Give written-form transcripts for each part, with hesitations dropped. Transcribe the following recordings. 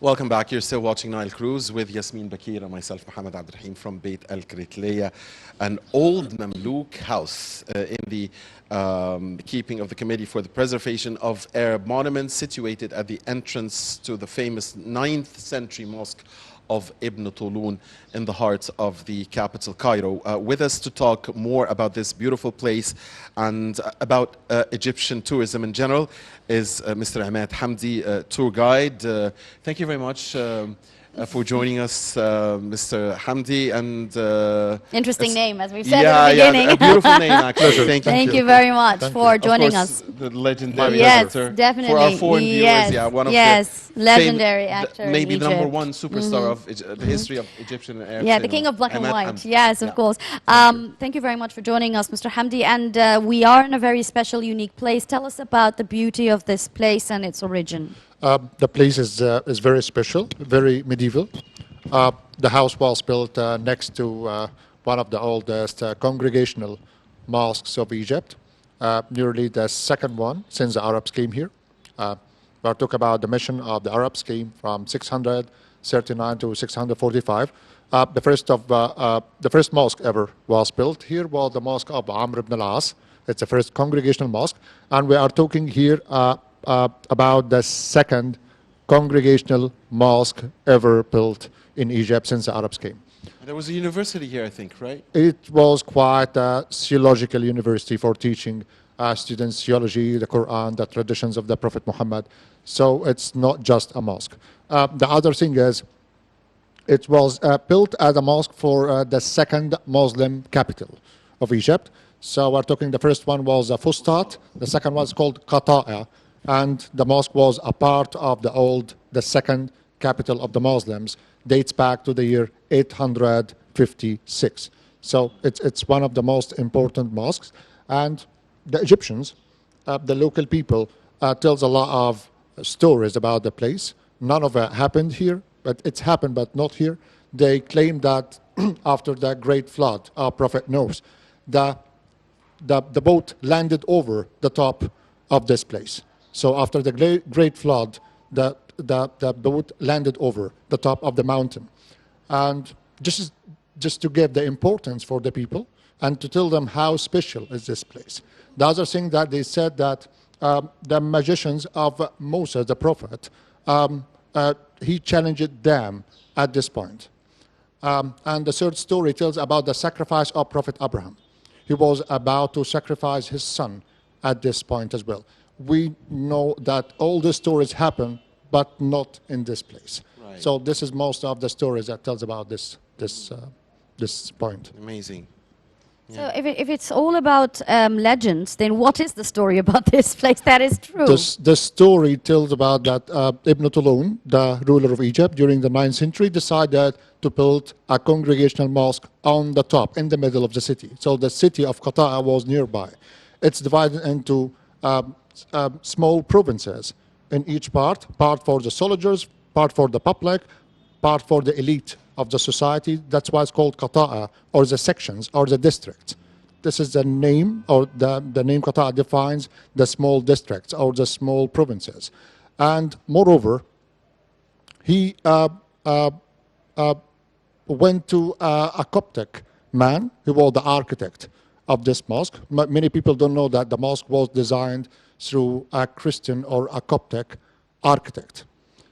Welcome back. You're still watching Nile Cruise with Yasmin Bakir and myself, Mohammed Abdurrahim from Beit Al Kritliya, an old Mamluk house in the keeping of the Committee for the Preservation of Arab Monuments, situated at the entrance to the famous 9th century mosque of Ibn Tulun in the heart of the capital, Cairo. With us to talk more about this beautiful place and about Egyptian tourism in general is Mr. Emad Hamdy, tour guide. Thank you very much for joining us, Mr. Hamdy. And interesting name, as we said at the beginning. Yeah, a beautiful name, actually. Thank you very much for joining us. The legendary actor. Definitely. For our foreign viewers, yeah, one of the legendary actor. Maybe the #1 superstar of the history of Egyptian and Arab cinema. The king of black and white. Yes, of course. Thank you very much for joining us, Mr. Hamdy. And we are in a very special, unique place. Tell us about the beauty of this place and its origin. The place is very special, very medieval. The house was built next to one of the oldest congregational mosques of Egypt, nearly the second one since the Arabs came here. We'll talk about the mission of the Arabs came from 639 to 645. The first mosque ever was built here was the mosque of Amr ibn al-As. It's the first congregational mosque, and we are talking here about the second congregational mosque ever built in Egypt since the Arabs came. There was a university here, I think, right? It was quite a theological university for teaching students theology, the Quran, the traditions of the Prophet Muhammad. So it's not just a mosque. The other thing is, it was built as a mosque for the second Muslim capital of Egypt. So we're talking the first one was Fustat, the second one is called Qata'a, and the mosque was a part of the second capital of the Muslims, dates back to the year 856. So it's one of the most important mosques. And the Egyptians, the local people, tells a lot of stories about the place. None of it happened here, but it's happened, but not here. They claim that after the great flood, our Prophet knows, the boat landed over the top of this place. So after the great flood, the boat landed over the top of the mountain. And just to give the importance for the people and to tell them how special is this place. The other thing that they said that the magicians of Moses, the prophet, he challenged them at this point. And the third story tells about the sacrifice of Prophet Abraham. He was about to sacrifice his son at this point as well. We know that all the stories happen, but not in this place. Right. So this is most of the stories that tells about this point. Amazing. Yeah. So if it's all about legends, then what is the story about this place that is true? The story tells about that Ibn Tulun, the ruler of Egypt during the 9th century, decided to build a congregational mosque on the top, in the middle of the city. So the city of Qata'a was nearby. It's divided into small provinces in each part for the soldiers, part for the public, part for the elite of the society. That's why it's called Qata'a, or the sections, or the districts. This is the name, or the name Qata'a defines the small districts, or the small provinces. And moreover, he went to a Coptic man who was the architect of this mosque. Many people don't know that the mosque was designed through a Christian or a Coptic architect.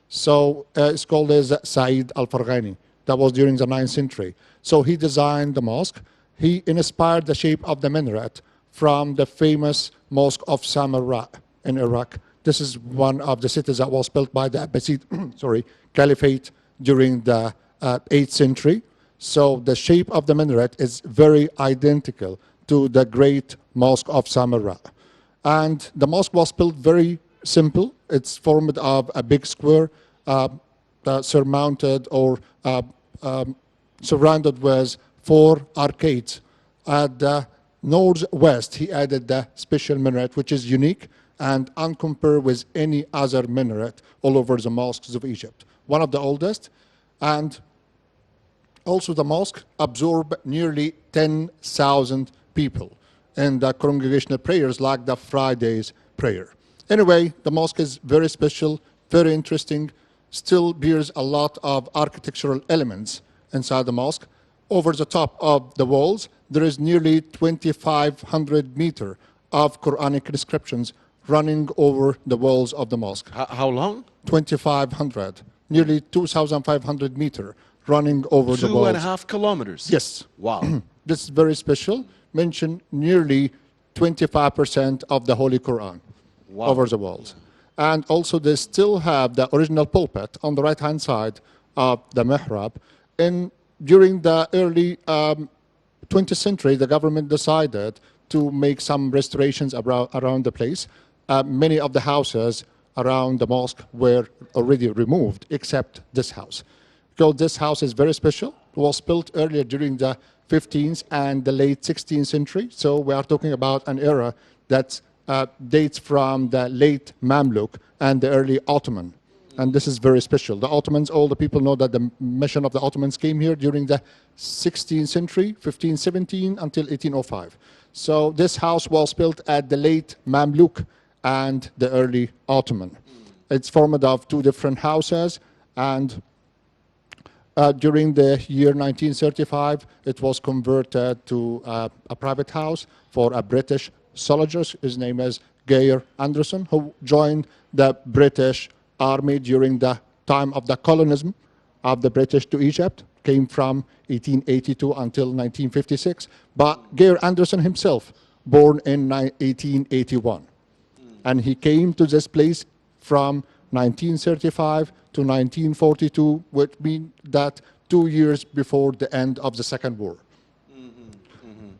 So it's called as Said al-Farghani. That was during the 9th century. So he designed the mosque. He inspired the shape of the minaret from the famous mosque of Samarra in Iraq. This is one of the cities that was built by the Abbasid Caliphate during the 8th century. So the shape of the minaret is very identical to the great mosque of Samarra. And the mosque was built very simple. It's formed of a big square surmounted or surrounded with 4 arcades. At the northwest, he added the special minaret, which is unique and uncompared with any other minaret all over the mosques of Egypt. One of the oldest, and also the mosque absorbed nearly 10,000 people in the congregational prayers like the Friday's prayer. Anyway, the mosque is very special, very interesting. still bears a lot of architectural elements inside the mosque. Over the top of the walls, there is nearly 2,500 meters of Quranic inscriptions running over the walls of the mosque. How long? 2,500, nearly 2,500 meters running over the walls. 2.5 kilometers. Yes. Wow. This is very special. Mention nearly 25% of the Holy Quran over the walls. And also they still have the original pulpit on the right-hand side of the mihrab. During the early 20th century, the government decided to make some restorations around the place. Many of the houses around the mosque were already removed, except this house. Because this house is very special. It was built earlier during the 15th and the late 16th century. So we are talking about an era that dates from the late Mamluk and the early Ottoman. And this is very special. The Ottomans, all the people know that the mission of the Ottomans came here during the 16th century, 1517 until 1805. So this house was built at the late Mamluk and the early Ottoman. It's formed of two different houses, and during the year 1935, it was converted to a private house for a British soldier. His name is Geir Anderson, who joined the British Army during the time of the colonialism of the British to Egypt, came from 1882 until 1956. But Geir Anderson himself, born in 1881. And he came to this place from 1935 to 1942, which means that 2 years before the end of the Second War.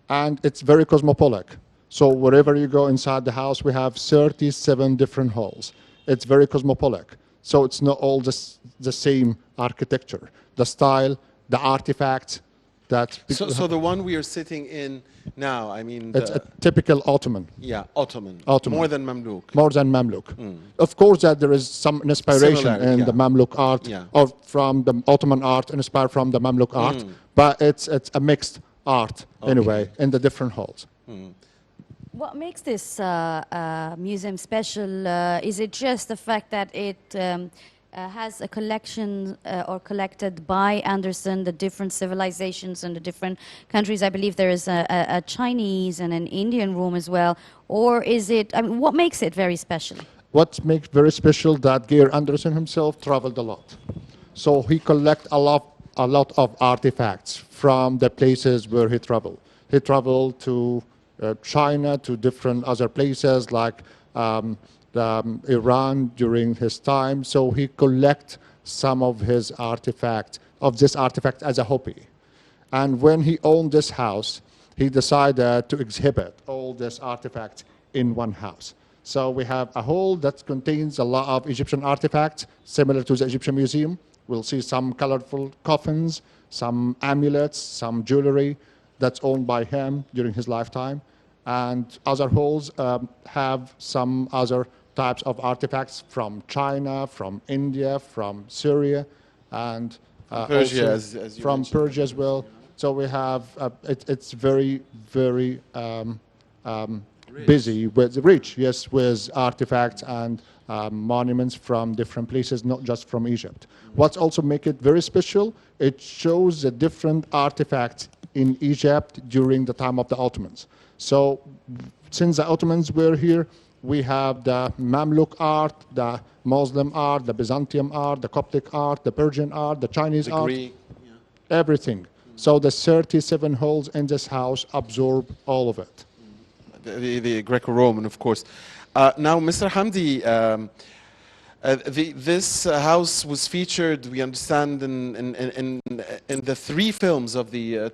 And it's very cosmopolitan. So wherever you go inside the house, we have 37 different halls. It's very cosmopolitan. So it's not all just the same architecture. The style, the artifacts that... So the one we are sitting in now, I mean... It's a typical Ottoman. Yeah, Ottoman. Ottoman. More than Mamluk. More than Mamluk. Of course, that there is some inspiration Similarity, in yeah. the Mamluk art, Yeah. or from the Ottoman art, inspired from the Mamluk art, but it's a mixed art anyway in the different halls. What makes this museum special? Is it just the fact that it has a collection or collected by Anderson, the different civilizations and the different countries? I believe there is a Chinese and an Indian room as well. Or is it, I mean, what makes it very special? What makes very special that Geir Anderson himself traveled a lot. So he collect a lot of artifacts from the places where he traveled. He traveled to China, to different other places like Iran during his time. So he collect some of his artifacts, of this artifact as a hobby. And when he owned this house, he decided to exhibit all these artifacts in one house. So we have a hall that contains a lot of Egyptian artifacts, similar to the Egyptian Museum. We'll see some colorful coffins, some amulets, some jewelry that's owned by him during his lifetime. And other halls have some other types of artifacts from China, from India, from Syria, and Persia, also as you from mentioned. Persia as well. So we have, it's very, very busy, rich, yes, with artifacts and monuments from different places, not just from Egypt. What's also make it very special, it shows the different artifacts in Egypt during the time of the Ottomans. So since the Ottomans were here, we have the Mamluk art, the Muslim art, the Byzantium art, the Coptic art, the Persian art, the Chinese The art, Greek, everything. So the 37 halls in this house absorb all of it. the Greco-Roman, of course. Now, Mr. Hamdy, this house was featured, we understand, in the 3 films of the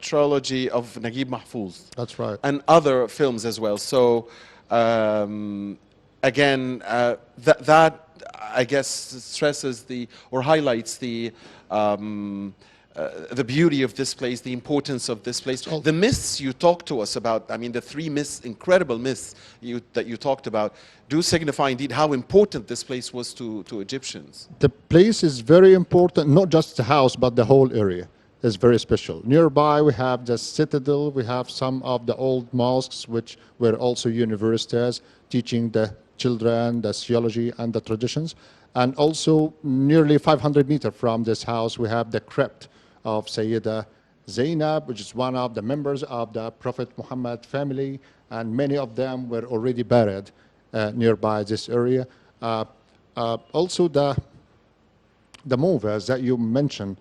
trilogy of Naguib Mahfouz. That's right. And other films as well. So, again, that I guess stresses or highlights the beauty of this place, the importance of this place. The myths you talked to us about, I mean, the 3 myths, incredible myths that you talked about, do signify indeed how important this place was to Egyptians. The place is very important, not just the house, but the whole area is very special. Nearby, we have the citadel, we have some of the old mosques, which were also universities, teaching the children, the theology and the traditions. And also nearly 500 meters from this house, we have the crypt of Sayyida Zainab, which is one of the members of the Prophet Muhammad family, and many of them were already buried nearby this area. Also, the movers that you mentioned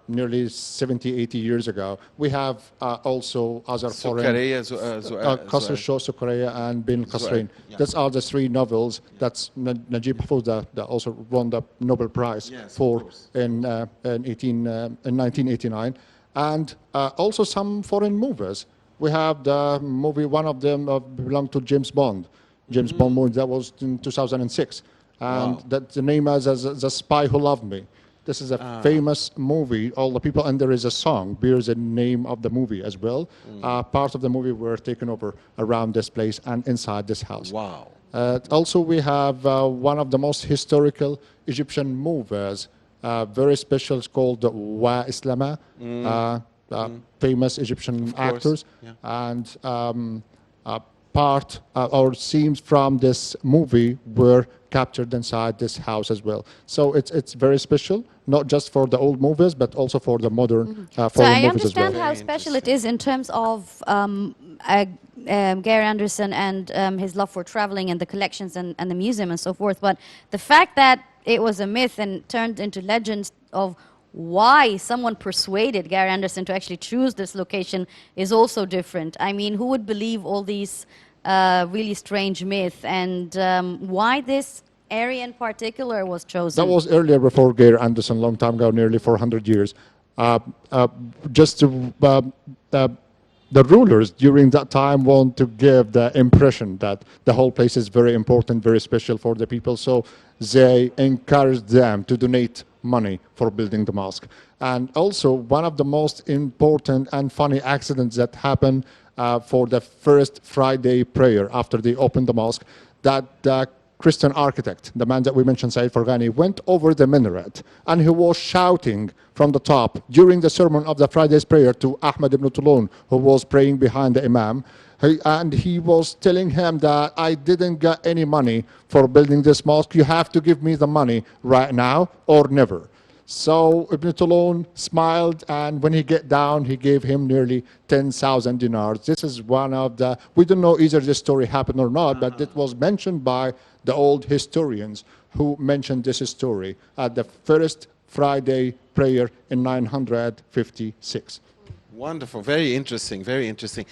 nearly 70, 80 years ago, we have also other foreign... Qasr Shah Sukaraya and Bin Qasrin. Yeah. These are the three novels. That's Najib Mahfouz that also won the Nobel Prize for in 1989. And also some foreign movers. We have the movie, one of them belonged to James Bond. James Bond movie, that was in 2006. And that the name is The Spy Who Loved Me. This is a famous movie. All the people, and there is a song, bears the name of the movie as well. Parts of the movie were taken over around this place and inside this house. Wow. Also, we have one of the most historical Egyptian movers, very special, it's called Wa Islama, famous Egyptian actors. Yeah. And part or scenes from this movie were captured inside this house as well. So it's very special, not just for the old movies, but also for the modern So foreign I movies as well. understand how special it is in terms of Gary Anderson and his love for traveling and the collections and the museum and so forth. But the fact that it was a myth and turned into legends of why someone persuaded Gary Anderson to actually choose this location is also different. I mean, who would believe all these really strange myths, and why this area in particular was chosen? That was earlier before Gary Anderson, long time ago, nearly 400 years. Just to, the rulers during that time want to give the impression that the whole place is very important, very special for the people. So they encouraged them to donate money for building the mosque. And also, one of the most important and funny accidents that happened for the first Friday prayer after they opened the mosque, that the Christian architect, the man that we mentioned, Said Farghani, went over the minaret and he was shouting from the top during the sermon of the Friday's prayer to Ahmad ibn Tulun, who was praying behind the Imam. And he was telling him that I didn't get any money for building this mosque. You have to give me the money right now or never. So Ibn Tulun smiled, and when he get down, he gave him nearly 10,000 dinars. This is one of the, we don't know either this story happened or not, but it was mentioned by the old historians who mentioned this story at the first Friday prayer in 956. Wonderful, very interesting, very interesting.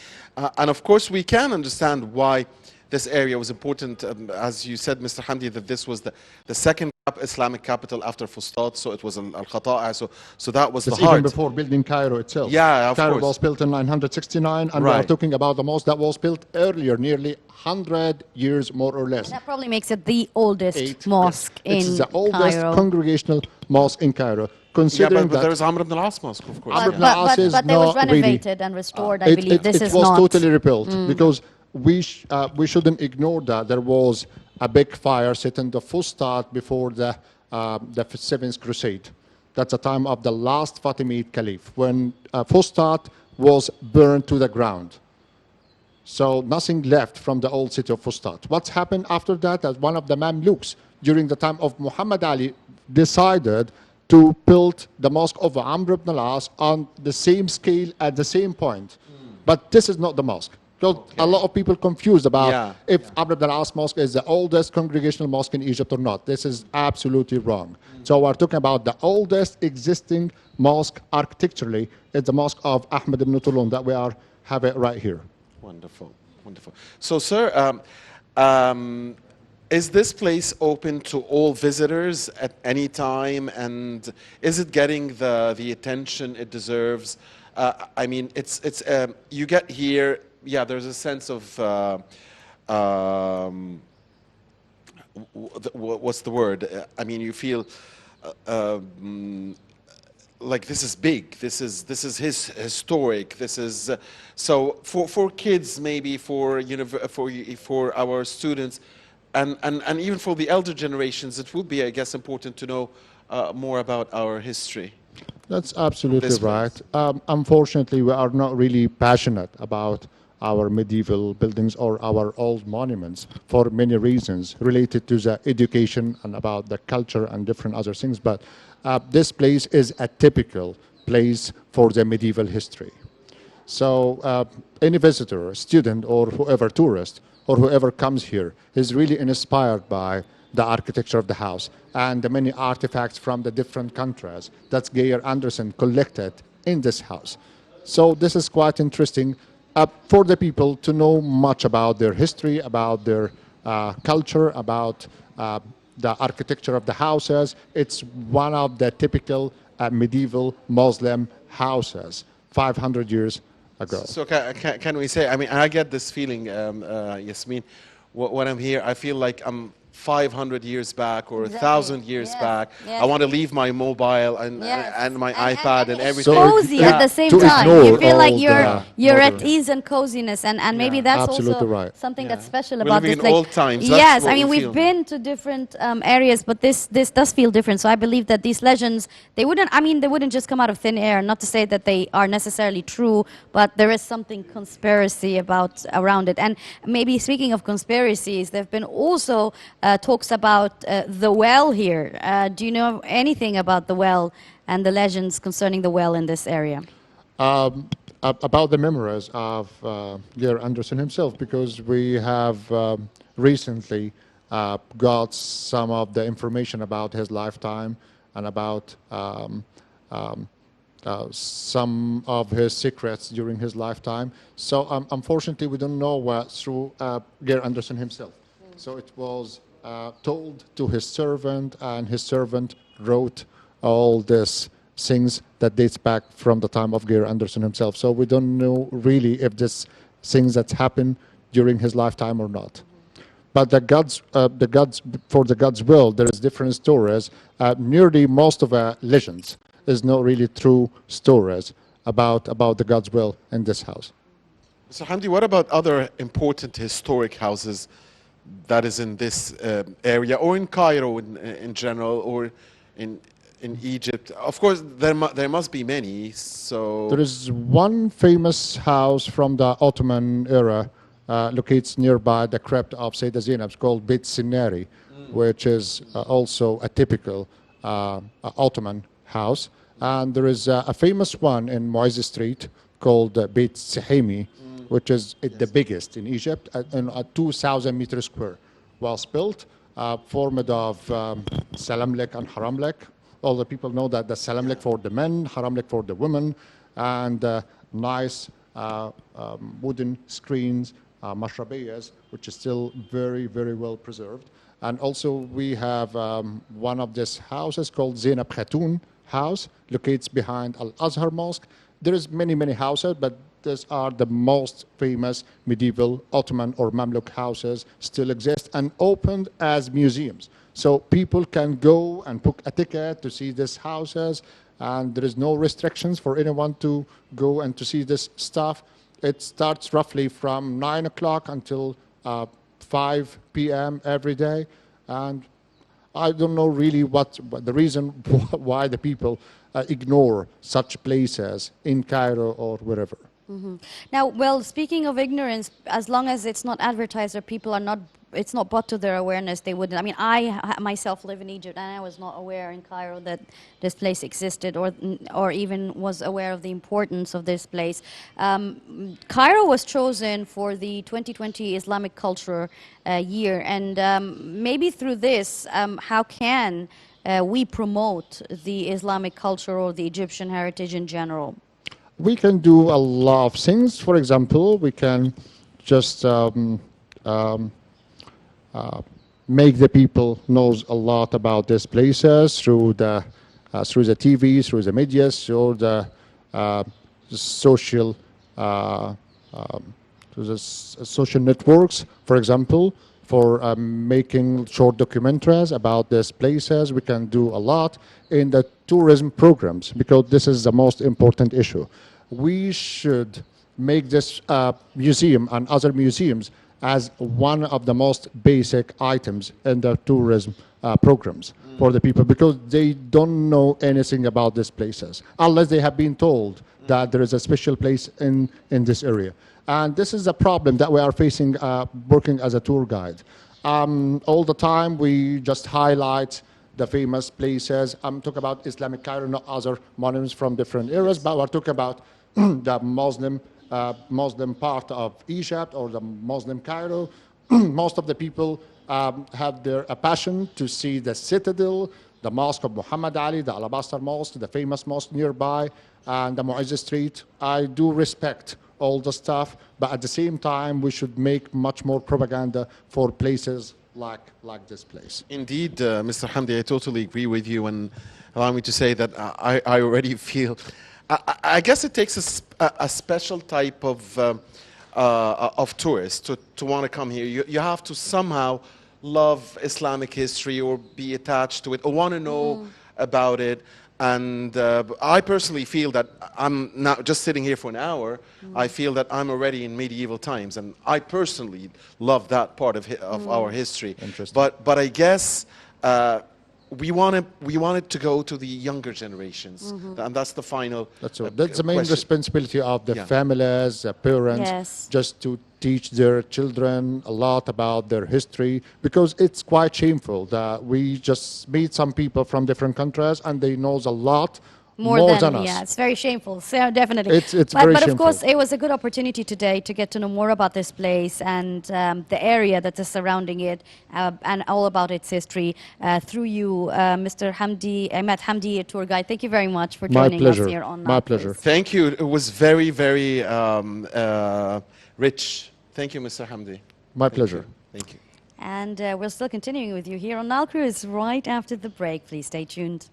And of course, we can understand why this area was important. As you said, Mr. Hamdi, that this was the second Islamic capital after Fustat, so it was Al-Khata'a, so that was It's the heart. even before building Cairo itself. Yeah, of Cairo course. was built in 969, and we are talking about the mosque that was built earlier, nearly 100 years more or less. That probably makes it the oldest mosque in It's the oldest Cairo. congregational mosque in Cairo. Yeah, Considering but that there's Amr ibn al-As Mosque, of course. Amr ibn yeah. al-As is but they was not really- renovated and restored, I believe. This it is was not. totally rebuilt because we shouldn't ignore that there was a big fire set in the Fustat before the Seventh Crusade. That's the time of the last Fatimid Caliph, when Fustat was burned to the ground. So nothing left from the old city of Fustat. What's happened after that? As one of the Mamluks during the time of Muhammad Ali decided to build the mosque of Amr ibn al-As on the same scale at the same point. But this is not the mosque. So a lot of people confused about if Amr ibn al-As Mosque is the oldest congregational mosque in Egypt or not. This is absolutely wrong. So we're talking about the oldest existing mosque architecturally. It's the mosque of Ahmad ibn Tulun that we have it right here. Wonderful, wonderful. So, sir, is this place open to all visitors at any time, and is it getting the attention it deserves? I mean, it's you get here. Yeah, there's a sense of what's the word? I mean, you feel like this is big. This is historic. This is so for kids, maybe for our students, and even for the elder generations, it would be, I guess, important to know more about our history. That's absolutely right. Unfortunately, we are not really passionate about our medieval buildings or our old monuments for many reasons related to the education and about the culture and different other things. But this place is a typical place for the medieval history. So any visitor, student, or whoever tourist, or whoever comes here is really inspired by the architecture of the house and the many artifacts from the different countries that Geir Andersen collected in this house. So this is quite interesting for the people to know much about their history, about their culture, about the architecture of the houses. It's one of the typical medieval Muslim houses 500 years ago. So can we say, I mean, I get this feeling, Yasmin, when I'm here, I feel like I'm 500 years back or Exactly. 1,000 years Yes. back. Yes. I want to leave my mobile and Yes. and my iPad and it's everything. cozy So at the same to time. ignore You feel like all you're the at modern- ease and coziness, and maybe Yeah. that's Absolutely also right. something that's Yeah. special We're about living this in place. old times. That's Yes, what I mean we we've feel. been to different areas, but this does feel different. So I believe that these legends they wouldn't just come out of thin air. Not to say that they are necessarily true, but there is something conspiracy around it. And maybe speaking of conspiracies, there've been also talks about the well here. Do you know anything about the well and the legends concerning the well in this area? About the memoirs of Geir Andersen himself, because we have recently got some of the information about his lifetime and about some of his secrets during his lifetime. So unfortunately, we don't know through Geir Andersen himself. So it was told to his servant, and his servant wrote all these things that dates back from the time of Geir Andersen himself. So we don't know really if this things that happened during his lifetime or not. But the gods, for the God's will, there is different stories. Nearly most of the legends is not really true stories about the God's will in this house. So Hamdi, what about other important historic houses that is in this area, or in Cairo in general, or in Egypt? Of course, there must be many. So There is one famous house from the Ottoman era located nearby the crypt of Sayyidah Zainab, called Beit Sinari, which is also a typical Ottoman house. And there is a famous one in Moise Street called Beit Sihimi, which is the biggest in Egypt, and 2,000 meters square. Was built, formed of salamlek and haramlek. All the people know that the salamlek for the men, haramlek for the women, and nice wooden screens, mashrabiyas, which is still very, very well preserved. And also we have one of these houses called Zainab Khatoun House, located behind Al-Azhar Mosque. There is many, many houses, but these are the most famous medieval Ottoman or Mamluk houses still exist and opened as museums. So people can go and book a ticket to see these houses, and there is no restrictions for anyone to go and to see this stuff. It starts roughly from 9 o'clock until 5 p.m. every day. And I don't know really what the reason why the people ignore such places in Cairo or wherever. Now, well, speaking of ignorance, as long as it's not advertised or people are not, it's not brought to their awareness, they wouldn't. I mean, I myself live in Egypt, and I was not aware in Cairo that this place existed, or even was aware of the importance of this place. Cairo was chosen for the 2020 Islamic Culture Year, and maybe through this, how can we promote the Islamic culture or the Egyptian heritage in general? We can do a lot of things. For example, we can just make the people knows a lot about these places through the TV, through the media, through the social social networks. For example, for making short documentaries about these places, we can do a lot in the tourism programs, because this is the most important issue. We should make this museum and other museums as one of the most basic items in the tourism programs for the people, because they don't know anything about these places unless they have been told that there is a special place in this area. And this is a problem that we are facing working as a tour guide. All the time we just highlight the famous places. I'm talking about Islamic Cairo, not other monuments from different areas, but we're talking about the Muslim part of Egypt or the Muslim Cairo. Most of the people have a passion to see the citadel, the Mosque of Muhammad Ali, the Alabaster Mosque, the famous mosque nearby, and the Mu'izz Street. I do respect all the stuff, but at the same time, we should make much more propaganda for places like this place. Indeed, Mr. Hamdi, I totally agree with you, and allow me to say that I already feel. I guess it takes a special type of tourist to want to come here. You have to somehow love Islamic history or be attached to it or want to know about it. And I personally feel that I'm not just sitting here for an hour. I feel that I'm already in medieval times, and I personally love that part of our history. Interesting. But I guess we wanted to go to the younger generations, and that's the final. That's the main question. responsibility of the families, the parents, Yes. just to teach their children a lot about their history, because it's quite shameful that we just meet some people from different countries and they knows a lot more than us. Yeah, it's very shameful. So definitely, It's but, very but of shameful. course, it was a good opportunity today to get to know more about this place and the area that is surrounding it, and all about its history through you, Mr. Hamdy, Emad Hamdy, a tour guide. Thank you very much for My joining pleasure. us here on My Nile pleasure. Cruise. Thank you. It was very, very rich. Thank you, Mr. Hamdi. My pleasure. Thank you. And we're still continuing with you here on Nile Cruise right after the break. Please stay tuned.